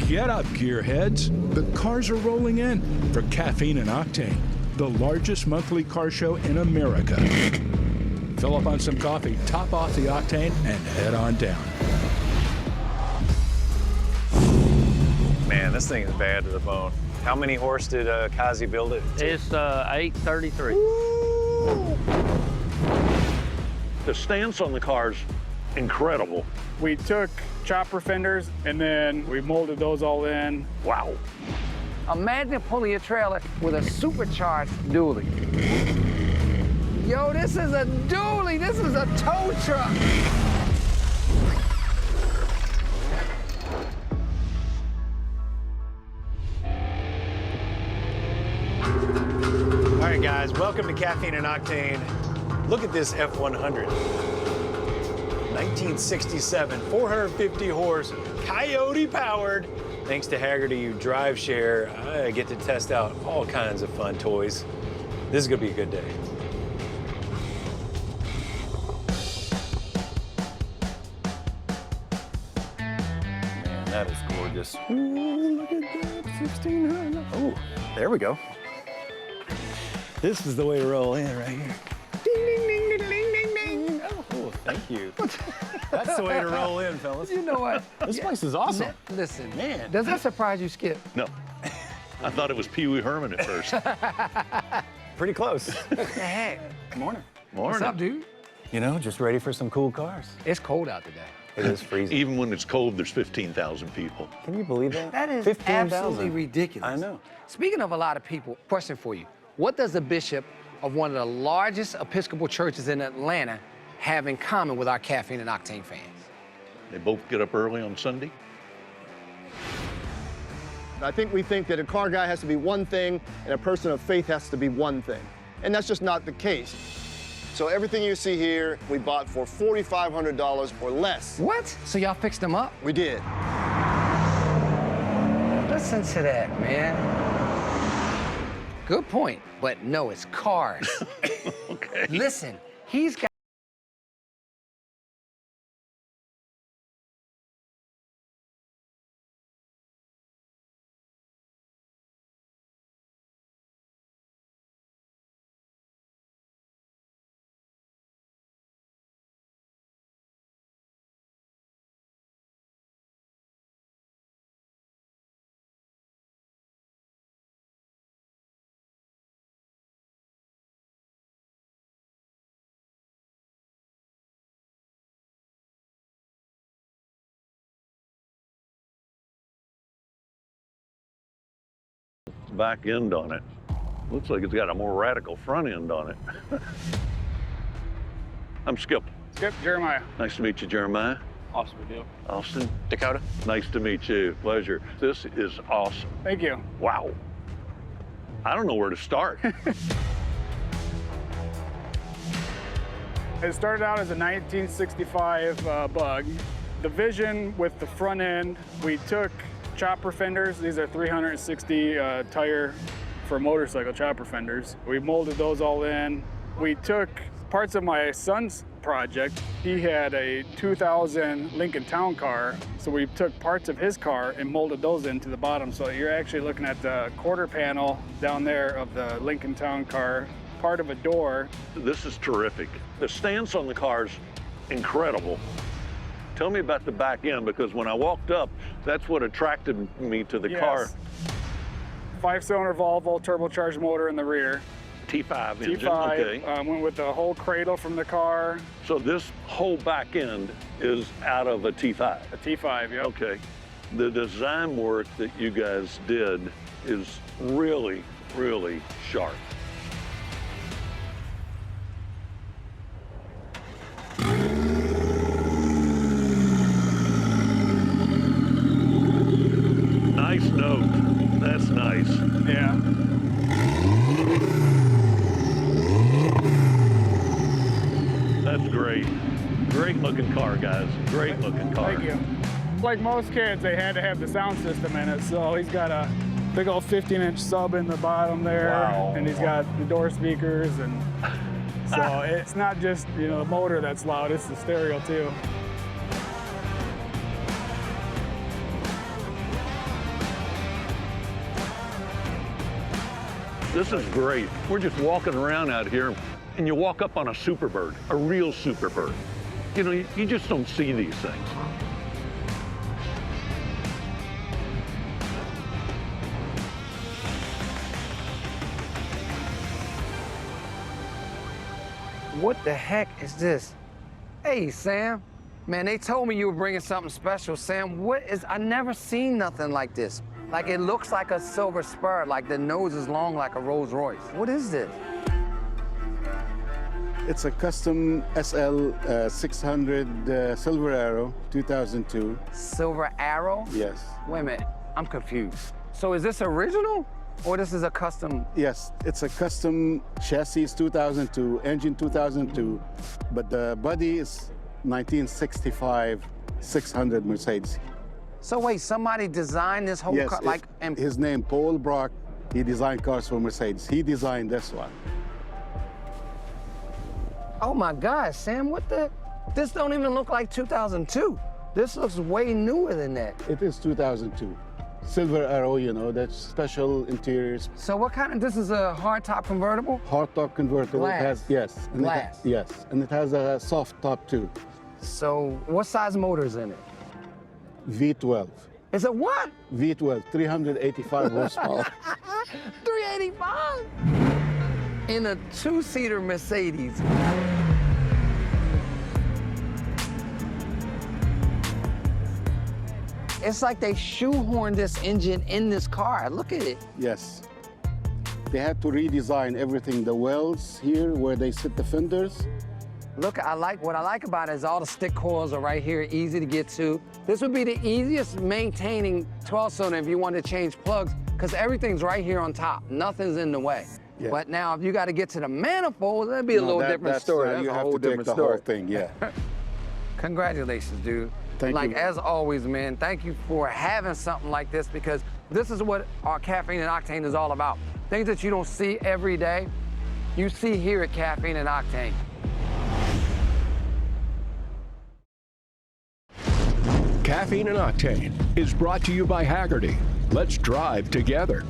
Get up, gearheads. The cars are rolling in for Caffeine and Octane, the largest monthly car show in America. Fill up on some coffee, top off the octane, and head on down. Man, this thing is bad to the bone. How many horse did Kazi build it to? It's 833. The stance on the car's incredible. We took chopper fenders and then we molded those all in. Wow. Imagine pulling a trailer with a supercharged dually. Yo, this is a dually. This is a tow truck. All right, guys, welcome to Caffeine and Octane. Look at this F100. 1967, 450 horse, Coyote powered. Thanks to Haggerty Drive Share, I get to test out all kinds of fun toys. This is gonna be a good day. Man, that is gorgeous. Ooh, look at that, 1600. Oh, there we go. This is the way to roll in right here. Ding, ding, ding, ding, ding, ding, ding. Oh, thank you. That's the way to roll in, fellas. You know what? This place is awesome. Listen, Man. Does that surprise you, Skip? No. I thought it was Pee Wee Herman at first. Pretty close. Hey, good morning. Morning. What's up, dude? You know, just ready for some cool cars. It's cold out today. It is freezing. Even when it's cold, there's 15,000 people. Can you believe that? That is 15,000. absolutely ridiculous. I know. Speaking of a lot of people, question for you. What does the bishop of one of the largest Episcopal churches in Atlanta have in common with our Caffeine and Octane fans? They both get up early on Sunday. I think we think that a car guy has to be one thing and a person of faith has to be one thing. And that's just not the case. So everything you see here, we bought for $4,500 or less. What? So y'all fixed them up? We did. Listen to that, man. Good point, but no, it's cars. Okay. Listen, he's got Back end on it. Looks like it's got a more radical front end on it. I'm Skip. Skip, Jeremiah. Nice to meet you, Jeremiah. Awesome deal. Austin. Dakota. Nice to meet you. Pleasure. This is awesome. Thank you. Wow. I don't know where to start. It started out as a 1965 Bug. The vision with the front end, we took chopper fenders. These are 360 tire for motorcycle chopper fenders. We molded those all in. We took parts of my son's project. He had a 2000 Lincoln Town car, so we took parts of his car and molded those into the bottom. So you're actually looking at the quarter panel down there of the Lincoln Town car, part of a door. This is terrific. The stance on the car's incredible. Tell me about the back end, because when I walked up, that's what attracted me to the car. 5-cylinder Volvo turbocharged motor in the rear. T5 engine, T5, okay. went with the whole cradle from the car. So this whole back end is out of a T5? A T5, yep. Okay. The design work that you guys did is really, really sharp. Nice note. That's nice. Yeah. That's great. Great looking car, guys. Great looking car. Thank you. Like most kids, they had to have the sound system in it, so he's got a big old 15-inch sub in the bottom there, Wow. and he's got the door speakers, and so it's not just, you know, the motor that's loud, it's the stereo too. This is great. We're just walking around out here, and you walk up on a Superbird, a real Superbird. You know, you just don't see these things. What the heck is this? Hey, Sam. Man, they told me you were bringing something special, Sam. What is, I never seen nothing like this. Like, it looks like a silver spur, like the nose is long like a Rolls Royce. What is this? It's a custom SL 600 Silver Arrow, 2002. Silver Arrow? Yes. Wait a minute, I'm confused. So is this original, or this is a custom? Yes, it's a custom chassis, 2002, engine 2002, but the body is 1965 600 Mercedes. So wait, somebody designed this whole Yes, car? Like, and his name, Paul Brock, he designed cars for Mercedes. He designed this one. oh my God, Sam, what the? This don't even look like 2002. This looks way newer than that. It is 2002. Silver Arrow, you know, that's special interiors. So what kind of, this is a hardtop convertible? Hardtop convertible. Glass. It has, yes. And Glass. Yes, and it has a soft top too. So what size motor is in it? V12. It's a what? V12, 385 horsepower. 385? In a two-seater Mercedes. It's like they shoehorned this engine in this car. Look at it. Yes. They had to redesign everything. The wells here where they sit the fenders. Look, what I like about it is all the stick coils are right here, easy to get to. This would be the easiest maintaining 12-cylinder if you want to change plugs, because everything's right here on top. Nothing's in the way. Yeah. But now, if you got to get to the manifold, that'd be a little different story. That's You a have whole to take different the story. whole thing, yeah. Congratulations, dude. Thank like, you. as always, man, thank you for having something like this, because this is what our Caffeine and Octane is all about. Things that you don't see every day, you see here at Caffeine and Octane. Caffeine and Octane is brought to you by Haggerty. Let's drive together.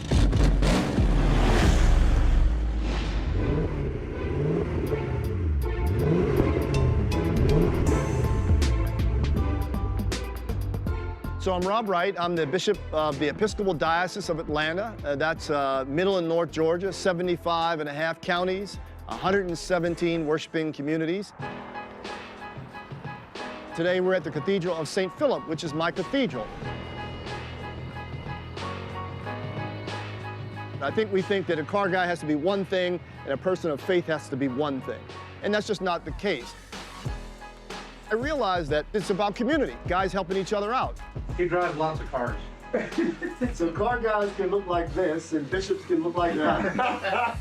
So I'm Rob Wright. I'm the Bishop of the Episcopal Diocese of Atlanta. That's Middle and North Georgia, 75 and a half counties, 117 worshiping communities. Today we're at the Cathedral of St. Philip, which is my cathedral. I think we think that a car guy has to be one thing and a person of faith has to be one thing. And that's just not the case. I realized that it's about community, guys helping each other out. He drives lots of cars. So car guys can look like this and bishops can look like that.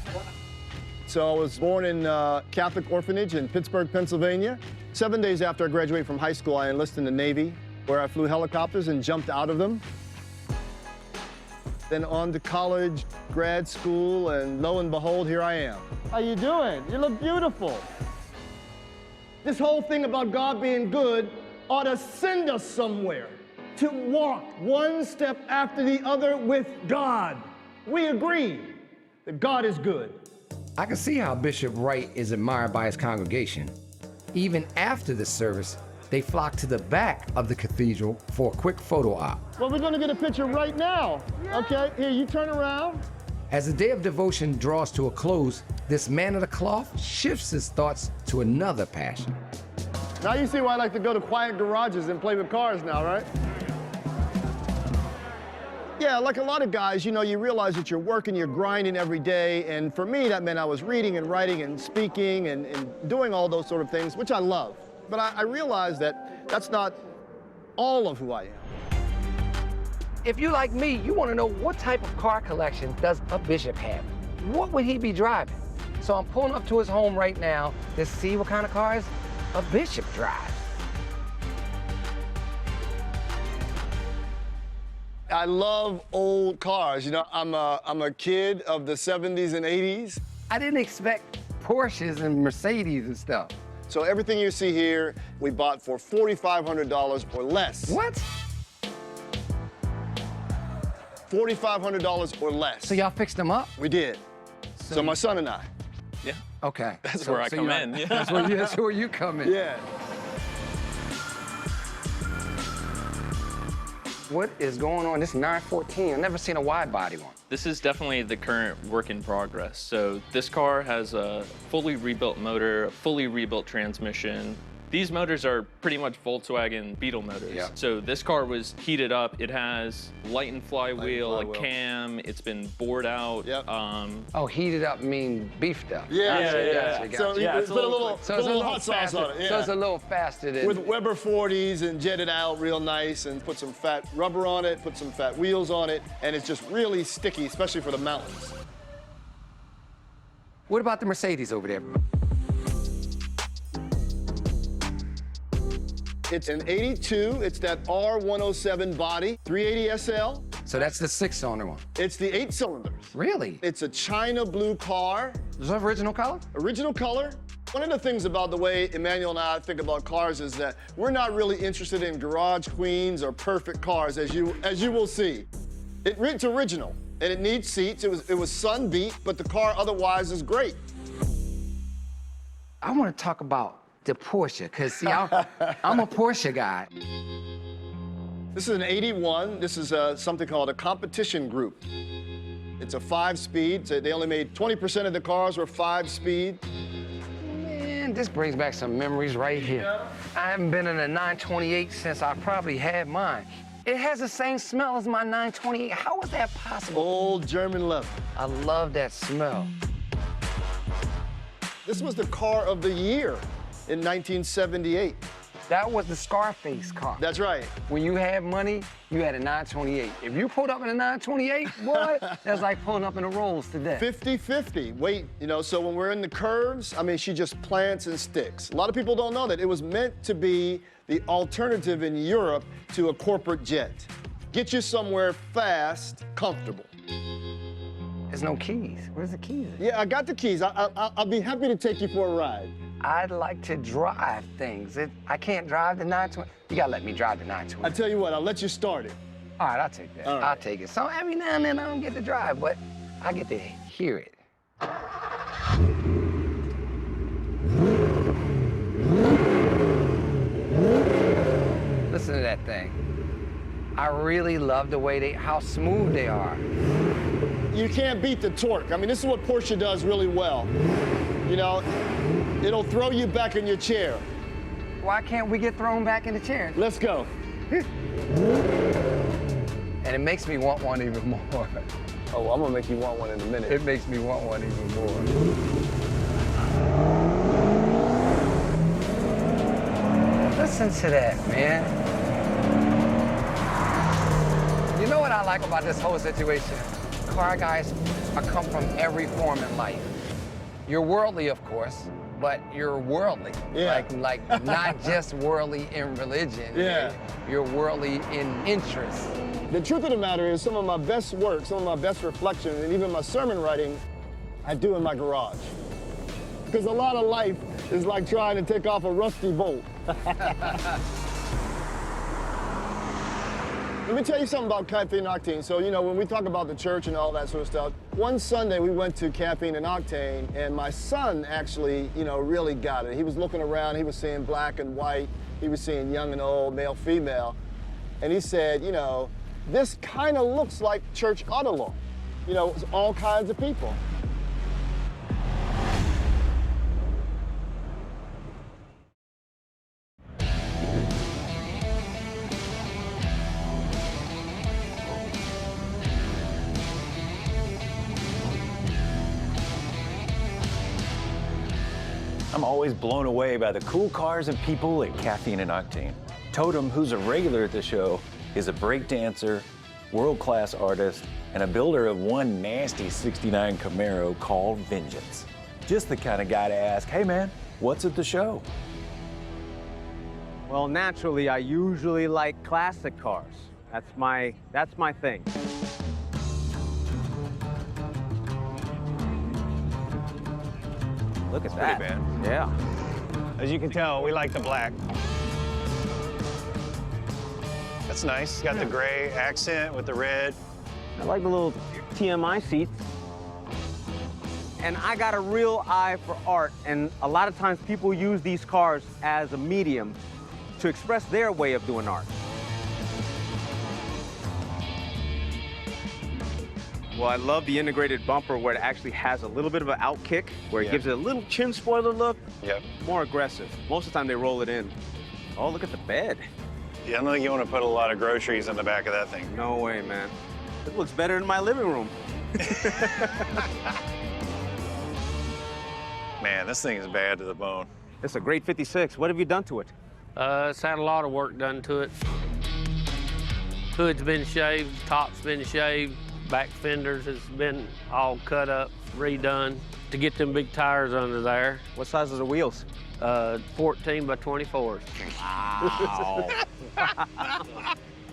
So I was born in a Catholic orphanage in Pittsburgh, Pennsylvania. 7 days after I graduated from high school, I enlisted in the Navy, where I flew helicopters and jumped out of them. Then on to college, grad school, and lo and behold, here I am. How you doing? You look beautiful. This whole thing about God being good ought to send us somewhere, to walk one step after the other with God. We agree that God is good. I can see how Bishop Wright is admired by his congregation. Even after the service, they flock to the back of the cathedral for a quick photo op. Well, we're gonna get a picture right now. Okay, here, you turn around. As the day of devotion draws to a close, this man of the cloth shifts his thoughts to another passion. Now you see why I like to go to quiet garages and play with cars now, right? Yeah, like a lot of guys, you know, you realize that you're working, you're grinding every day, and for me, that meant I was reading and writing and speaking and doing all those sort of things, which I love. But I realized that that's not all of who I am. If you like me, you want to know what type of car collection does a bishop have? What would he be driving? So I'm pulling up to his home right now to see what kind of cars a bishop drives. I love old cars. You know, I'm a kid of the 70s and 80s. I didn't expect Porsches and Mercedes and stuff. So everything you see here, we bought for $4,500 or less. What? $4,500 or less. So y'all fixed them up? We did. So my son and I. Yeah. Okay. That's So- where I so come you're- in. Yeah. That's where you come in. Yeah. What is going on? This 914. I've never seen a wide body one. This is definitely the current work in progress. So this car has a fully rebuilt motor, a fully rebuilt transmission. These motors are pretty much Volkswagen Beetle motors. Yeah. So this car was heated up. It has light and flywheel, flywheel. a cam. It's been bored out. Yep. Oh, heated up mean beefed up. Yeah. Gotcha. So Yeah, you it's a put a little little, So put it's a little hot sauce faster. on it. Yeah. So it's a little faster than. With Weber 40s and jetted out real nice and put some fat rubber on it, put some fat wheels on it, and it's just really sticky, especially for the mountains. What about the Mercedes over there? It's an 82, it's that R107 body, 380 SL. So that's the 6-cylinder one. It's the 8 cylinders. Really? It's a China blue car, Is that original color? original color. One of the things about the way Emmanuel and I think about cars is that we're not really interested in garage queens or perfect cars, as you will see. It's original, and it needs seats. It was sun beat, but the car otherwise is great. I want to talk about the Porsche, because see, I'm a Porsche guy. This is an 81. This is something called a competition group. It's a 5-speed. So they only made 20% of the cars were 5-speed. Man, this brings back some memories right here. I haven't been in a 928 since I probably had mine. It has the same smell as my 928. How is that possible? Old German leather. I love that smell. This was the car of the year in 1978. That was the Scarface car. That's right. When you had money, you had a 928. If you pulled up in a 928, boy, that's like pulling up in a Rolls today. 50-50. Wait, so when we're in the curves, I mean, she just plants and sticks. A lot of people don't know that. It was meant to be the alternative in Europe to a corporate jet. Get you somewhere fast, comfortable. There's no keys. Where's the keys? Yeah, I got the keys. I'll be happy to take you for a ride. I'd like to drive things. I can't drive the 920. You gotta let me drive the 920. I tell you what, I'll let you start it. All right, I'll take that. All right. I'll take it. So every now and then I don't get to drive, but I get to hear it. Listen to that thing. I really love the way how smooth they are. You can't beat the torque. I mean, this is what Porsche does really well. It'll throw you back in your chair. Why can't we get thrown back in the chair? Let's go. And it makes me want one even more. Oh, I'm gonna make you want one in a minute. It makes me want one even more. Listen to that, man. You know what I like about this whole situation? Car guys come from every form in life. You're worldly, of course, but you're worldly. Yeah. Like not just worldly in religion. Yeah. You're worldly in interest. The truth of the matter is some of my best work, some of my best reflection, and even my sermon writing, I do in my garage. Because a lot of life is like trying to take off a rusty bolt. Let me tell you something about Caffeine and Octane. So, when we talk about the church and all that sort of stuff, one Sunday we went to Caffeine and Octane, and my son actually, really got it. He was looking around, he was seeing black and white, he was seeing young and old, male, female, and he said, this kind of looks like church auto law. It's all kinds of people. I'm always blown away by the cool cars and people at Caffeine and Octane. Totem, who's a regular at the show, is a break dancer, world-class artist, and a builder of one nasty 69 Camaro called Vengeance. Just the kind of guy to ask, hey man, what's at the show? Well, naturally, I usually like classic cars. That's my thing. Look at that. Pretty bad. Yeah. As you can tell, we like the black. That's nice. Got the gray accent with the red. I like the little TMI seats. And I got a real eye for art, and a lot of times people use these cars as a medium to express their way of doing art. Well, I love the integrated bumper where it actually has a little bit of an out kick, where it gives it a little chin spoiler look. Yep. More aggressive. Most of the time they roll it in. Oh, look at the bed. Yeah, I don't think you want to put a lot of groceries in the back of that thing. No way, man. It looks better in my living room. Man, this thing is bad to the bone. It's a great 56. What have you done to it? It's had a lot of work done to it. Hood's been shaved, top's been shaved, back fenders has been all cut up, redone to get them big tires under there. What size are the wheels? 14 by 24s. Wow.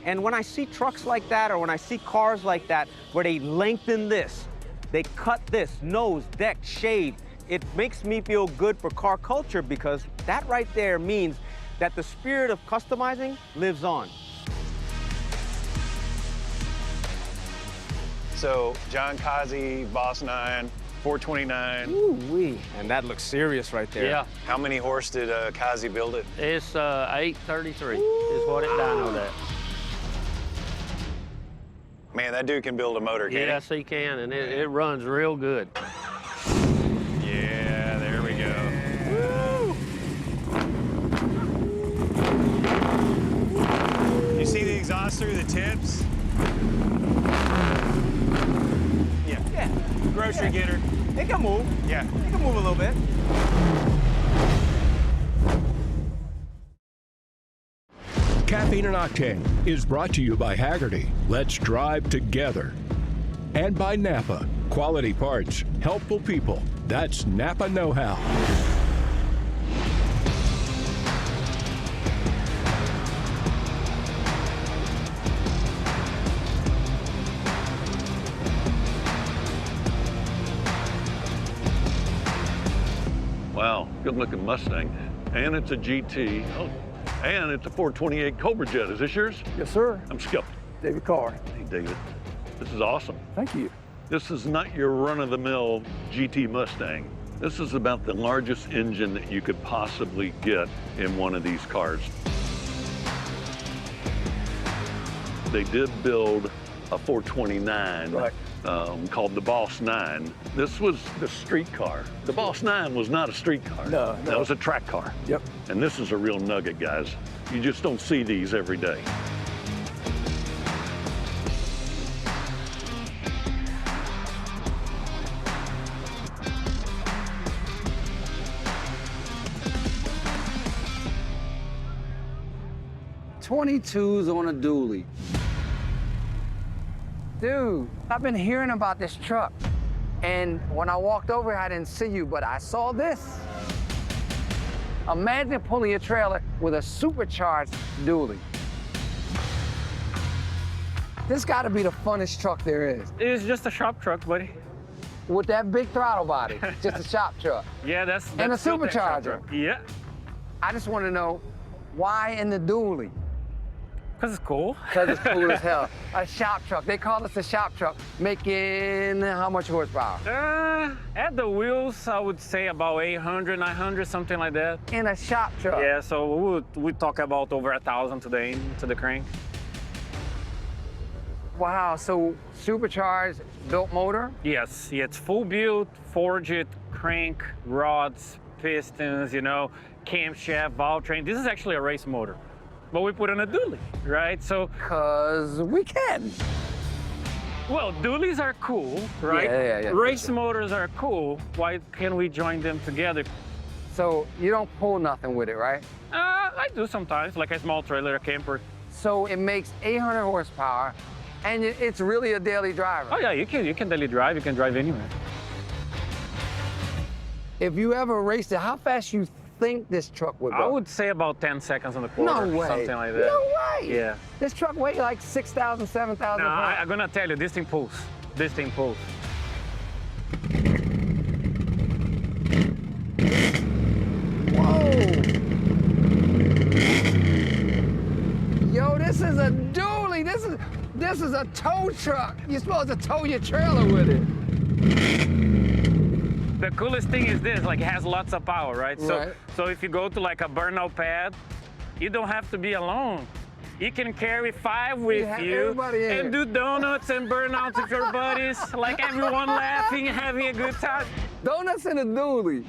And when I see trucks like that, or when I see cars like that, where they lengthen this, they cut this, nose, deck, shade, it makes me feel good for car culture, because that right there means that the spirit of customizing lives on. So, John Kazi, Boss 9, 429. Ooh-wee. And that looks serious right there. Yeah. How many horse did Kazi build it? It's 833 is what it dynoed at. Man, that dude can build a motor, can't Yes, he can, and it runs real good. he? Yeah, there we go. Woo! You see the exhaust through the tips? Yeah. Grocery getter. It can move. Yeah. It can move a little bit. Caffeine and Octane is brought to you by Haggerty. Let's drive together. And by Napa. Quality parts, helpful people. That's Napa know-how. Wow, good looking Mustang. And it's a GT. Oh, and it's a 428 Cobra Jet. Is this yours? Yes, sir. I'm Skip. David Carr. Hey, David. This is awesome. Thank you. This is not your run-of-the-mill GT Mustang. This is about the largest engine that you could possibly get in one of these cars. They did build a 429 called the Boss 9. This was the street car. The Boss 9 was not a street car. No. That was a track car. Yep. And this is a real nugget, guys. You just don't see these every day. .22s on a dually. Dude, I've been hearing about this truck. And when I walked over here, I didn't see you, but I saw this. Imagine pulling a trailer with a supercharged dually. This gotta be the funnest truck there is. It's just a shop truck, buddy. With that big throttle body, just a shop truck. Yeah, that's And a still that shop supercharger. truck. Yeah, I just wanna know, why in the dually? because it's cool. Because it's cool as hell. A shop truck. They call us a shop truck. Making how much horsepower? At the wheels, I would say about 800, 900, something like that. In a shop truck? Yeah, so we talk about over 1,000 today to the crank. Wow, so supercharged, built motor? Yes, yeah, it's full built, forged, crank, rods, pistons, you know, camshaft, valve train. This is actually a race motor, but we put on a dually, right? So, because we can. Well, dualies are cool, right? Yeah. Race motors are cool. Why can't we join them together? So you don't pull nothing with it, right? I do sometimes, like a small trailer, a camper. So it makes 800 horsepower, and it's really a daily driver. Oh yeah, you can daily drive. You can drive anywhere. If you ever raced it, how fast you think this truck would go? I would say about 10 seconds on the quarter. No way. Something like that. No way. Yeah. This truck weighs like 6,000, 7,000 No, pounds. I'm gonna tell you, this thing pulls. This thing pulls. Whoa! Yo, this is a dually. This is a tow truck. You're supposed to tow your trailer with it. The coolest thing is this, like it has lots of power, right? Right. So if you go to like a burnout pad, you don't have to be alone. You can carry 5 with have you everybody in and do donuts and burnouts with your buddies, like everyone laughing and having a good time. Donuts in a dually.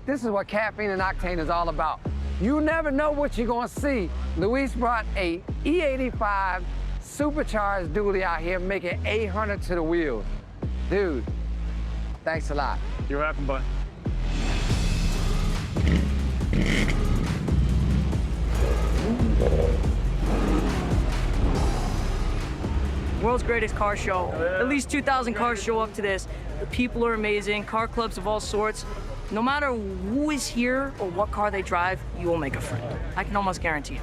This is what caffeine and octane is all about. You never know what you're gonna see. Luis brought a E85 supercharged dually out here making 800 to the wheel. Dude, thanks a lot. You're welcome, bud. World's greatest car show. At least 2,000 cars show up to this. The people are amazing, car clubs of all sorts. No matter who is here or what car they drive, you will make a friend. I can almost guarantee it.